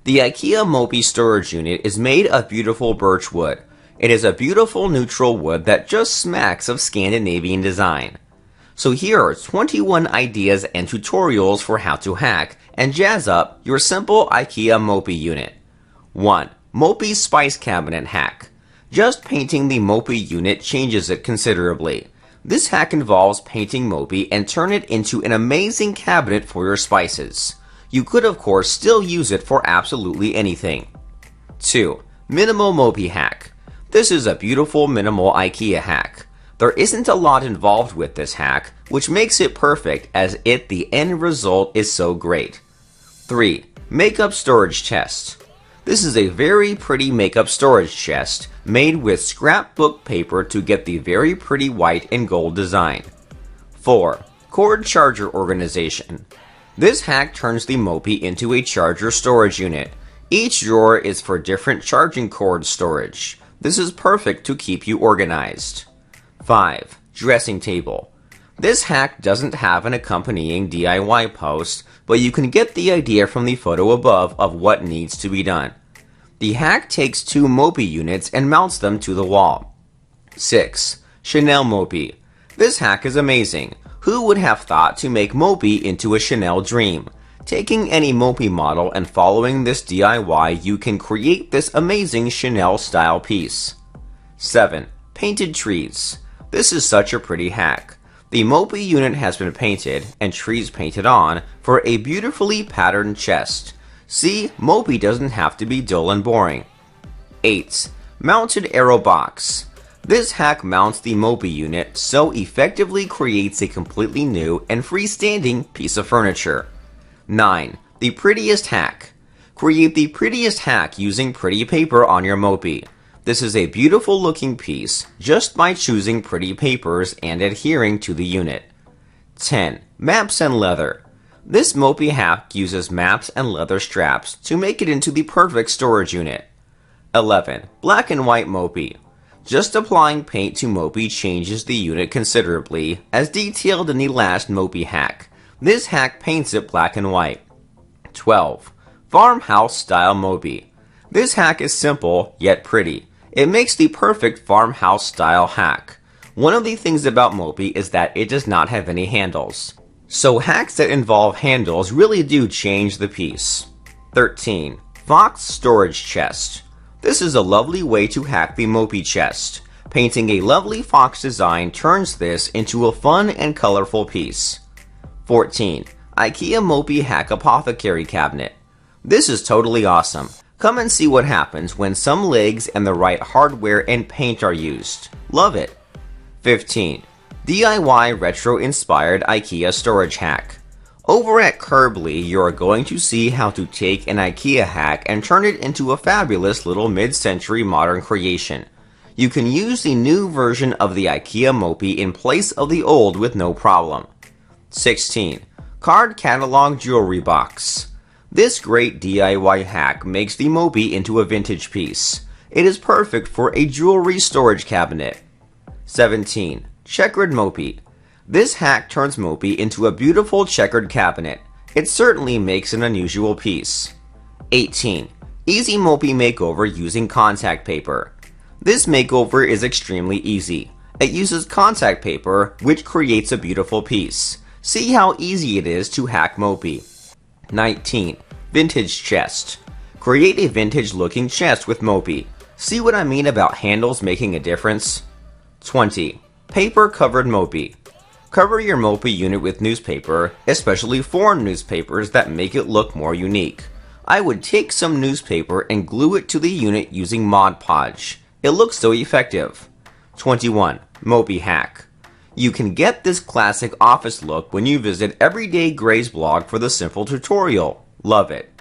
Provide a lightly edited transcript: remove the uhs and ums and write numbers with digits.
The Ikea Moppe storage unit is made of beautiful birch wood. It is a beautiful neutral wood that just smacks of Scandinavian design. So here are 21 ideas and tutorials for how to hack and jazz up your simple Ikea Moppe unit. 1. Moppe Spice Cabinet Hack. Just painting the Moppe unit changes it considerably. This hack involves painting Moppe and turn it into an amazing cabinet for your spices. You could of course still use it for absolutely anything. 2. Minimal Moppe Hack. This is a beautiful minimal Ikea hack. There isn't a lot involved with this hack, which makes it perfect as the end result is so great. 3. Makeup Storage Chest. This is a very pretty makeup storage chest made with scrapbook paper to get the very pretty white and gold design. 4. Cord Charger Organization. This hack turns the Moppe into a charger storage unit. Each drawer is for different charging cord storage. This is perfect to keep you organized. 5. Dressing Table. This hack doesn't have an accompanying DIY post, but you can get the idea from the photo above of what needs to be done. The hack takes 2 Moppe units and mounts them to the wall. 6. Chanel Moppe. This hack is amazing. Who would have thought to make Moppe into a Chanel dream? Taking any Moppe model and following this DIY, you can create this amazing Chanel style piece. 7. Painted Trees. This is such a pretty hack. The Moppe unit has been painted, and trees painted on, for a beautifully patterned chest. See, Moppe doesn't have to be dull and boring. 8. Mounted Arrow Box. This hack mounts the Moppe unit so effectively creates a completely new and freestanding piece of furniture. 9. The Prettiest Hack. Create the prettiest hack using pretty paper on your Moppe. This is a beautiful looking piece just by choosing pretty papers and adhering to the unit. 10. Maps and Leather. This Moppe hack uses maps and leather straps to make it into the perfect storage unit. 11. Black and White Moppe. Just applying paint to Moppe changes the unit considerably, as detailed in the last Moppe hack. This hack paints it black and white. 12. Farmhouse Style Moppe. This hack is simple, yet pretty. It makes the perfect farmhouse style hack. One of the things about Moppe is that it does not have any handles. So hacks that involve handles really do change the piece. 13. Fox Storage Chest. This is a lovely way to hack the Moppe chest. Painting a lovely fox design turns this into a fun and colorful piece. 14. Ikea Moppe Hack Apothecary Cabinet. This is totally awesome. Come and see what happens when some legs and the right hardware and paint are used. Love it. 15. DIY Retro-Inspired Ikea Storage Hack. Over at Curbly, you are going to see how to take an Ikea hack and turn it into a fabulous little mid-century modern creation. You can use the new version of the Ikea Moppe in place of the old with no problem. 16. Card Catalog Jewelry Box. This great DIY hack makes the Moppe into a vintage piece. It is perfect for a jewelry storage cabinet. 17. Checkered Moppe. This hack turns Moppe into a beautiful checkered cabinet. It certainly makes an unusual piece. 18. Easy Moppe Makeover using contact paper. This makeover is extremely easy. It uses contact paper, which creates a beautiful piece. See how easy it is to hack Moppe. 19. Vintage Chest. Create a vintage looking chest with Moppe. See what I mean about handles making a difference? 20. Paper Covered Moppe. Cover your Moppe unit with newspaper, especially foreign newspapers that make it look more unique. I would take some newspaper and glue it to the unit using Mod Podge. It looks so effective. 21. Moppe Hack. You can get this classic office look when you visit Everyday Gray's blog for the simple tutorial. Love it.